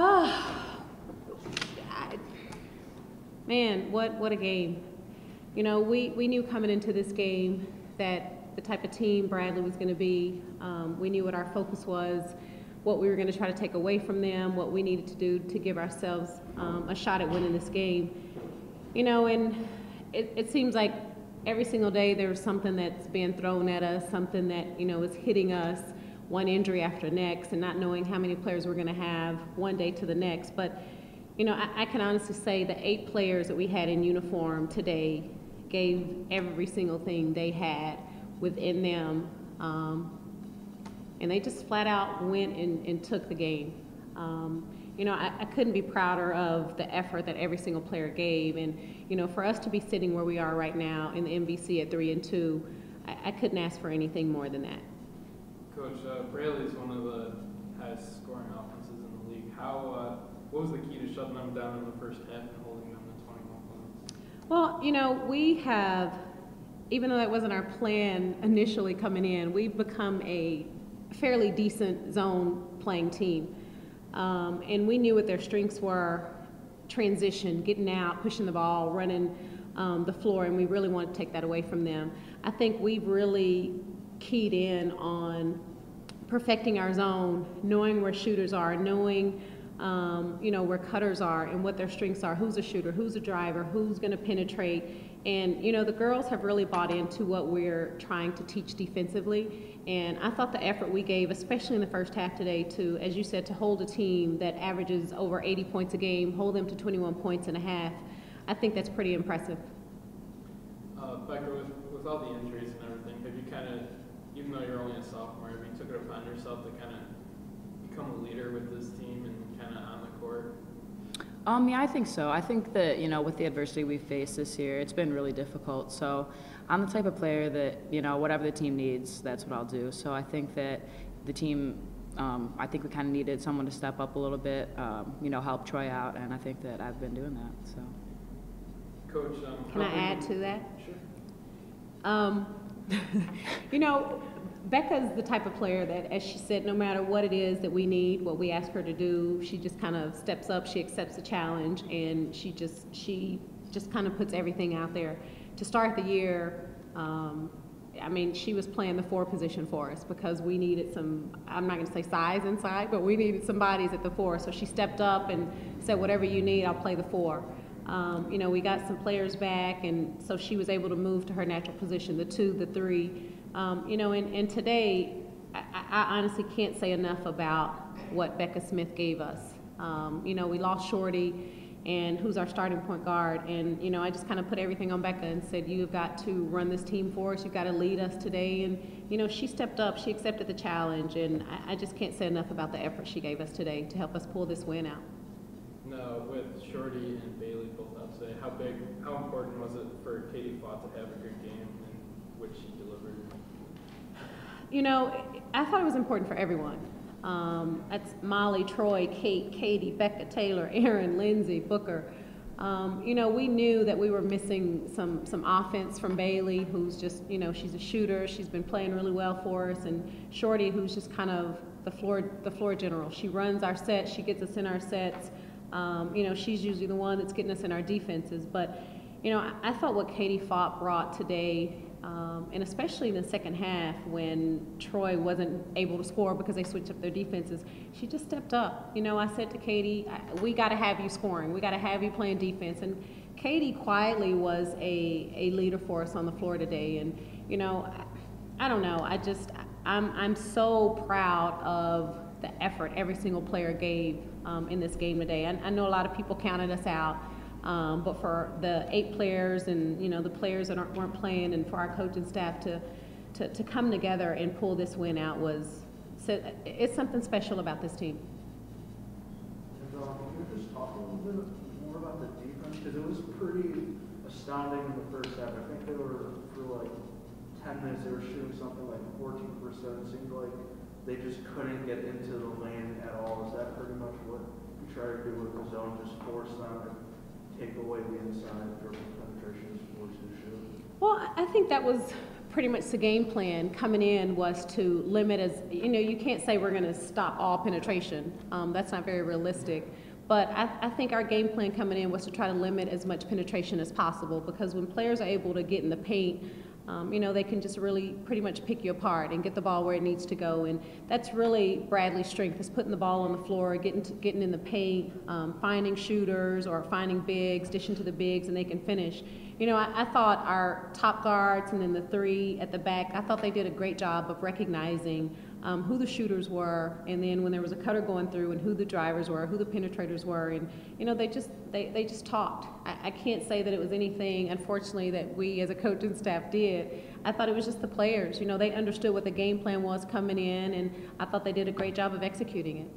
Oh, man, what a game. You know, we knew coming into this game that the type of team Bradley was going to be. We knew what our focus was, what we were going to try to take away from them, what we needed to do to give ourselves a shot at winning this game. You know, and it seems like every single day there's something that's being thrown at us, something that, you know, is hitting us, one injury after next, and not knowing how many players we're going to have one day to the next. But, you know, I can honestly say the 8 players that we had in uniform today gave every single thing they had within them, and they just flat out went and took the game. You know, I couldn't be prouder of the effort that every single player gave, and you know, for us to be sitting where we are right now in the MVC at 3-2, I couldn't ask for anything more than that. Coach, Braley is one of the highest scoring offenses in the league. What was the key to shutting them down in the first half and holding them to 21 points? Well, you know, we have, even though that wasn't our plan initially coming in, we've become a fairly decent zone playing team. And we knew what their strengths were: transition, getting out, pushing the ball, running the floor, and we really wanted to take that away from them. I think we've really keyed in on perfecting our zone, knowing where shooters are, knowing you know, where cutters are and what their strengths are, who's a shooter, who's a driver, who's going to penetrate. And, you know, the girls have really bought into what we're trying to teach defensively. And I thought the effort we gave, especially in the first half today, to, as you said, to hold a team that averages over 80 points a game, hold them to 21 points and a half, I think that's pretty impressive. Becca, with all the injuries and everything, have you kind of, even though you're only a sophomore, have you took it upon yourself to kind of become a leader with this team and kind of on the court? Yeah, I think so. I think that, you know, with the adversity we've faced this year, it's been really difficult. So I'm the type of player that, you know, whatever the team needs, that's what I'll do. So I think that the team, I think we kind of needed someone to step up a little bit, you know, help Troy out, and I think that I've been doing that. So, Coach, can I add to that? Sure. You know, Becca's the type of player that, as she said, no matter what it is that we need, what we ask her to do, she just kind of steps up, she accepts the challenge, and she just kind of puts everything out there. To start the year, I mean, she was playing the 4 position for us because we needed some, I'm not going to say size inside, but we needed some bodies at the 4. So she stepped up and said, whatever you need, I'll play the 4. You know, we got some players back, and so she was able to move to her natural position, the 2, the 3. You know, and today, I honestly can't say enough about what Becca Smith gave us. You know, we lost Shorty, and who's our starting point guard, and, you know, I just kind of put everything on Becca and said, you've got to run this team for us, you've got to lead us today, and, you know, she stepped up, she accepted the challenge, and I just can't say enough about the effort she gave us today to help us pull this win out. No, with Shorty and Bailey both out today, how important was it for Katie Fott to have a good game, in which she delivered? You know, I thought it was important for everyone. That's Molly, Troy, Kate, Katie, Becca, Taylor, Erin, Lindsay, Booker. You know, we knew that we were missing some offense from Bailey, who's just, you know, she's a shooter. She's been playing really well for us, and Shorty, who's just kind of the floor general. She runs our sets. She gets us in our sets. You know, she's usually the one that's getting us in our defenses. But, you know, I thought what Katie Fott brought today, and especially in the second half when Troy wasn't able to score because they switched up their defenses, she just stepped up. You know, I said to Katie, we got to have you scoring. We got to have you playing defense. And Katie quietly was a leader for us on the floor today. And, you know, I don't know. I'm so proud of the effort every single player gave in this game today. I know a lot of people counted us out. But for the 8 players and, you know, the players that weren't playing, and for our coaching staff to come together and pull this win out it's something special about this team. And can you just talk a little bit more about the defense? Because it was pretty astounding in the first half. I think they were, for like 10 minutes, they were shooting something like 14%. It seemed like they just couldn't get into the lane at all. Is that pretty much what you try to do with the zone, just force them to take away the inside dribble penetration, force you to shoot? Well, I think that was pretty much the game plan coming in was to limit as, you can't say we're going to stop all penetration. That's not very realistic. But I think our game plan coming in was to try to limit as much penetration as possible, because when players are able to get in the paint, they can just really pretty much pick you apart and get the ball where it needs to go. And that's really Bradley's strength, is putting the ball on the floor, getting in the paint, finding shooters or finding bigs, dishing to the bigs, and they can finish. I thought our top guards and then the three at the back, I thought they did a great job of recognizing who the shooters were, and then when there was a cutter going through, and who the drivers were, who the penetrators were, and they just talked. I can't say that it was anything, unfortunately, that we as a coaching staff did. I thought it was just the players. They understood what the game plan was coming in, and I thought they did a great job of executing it.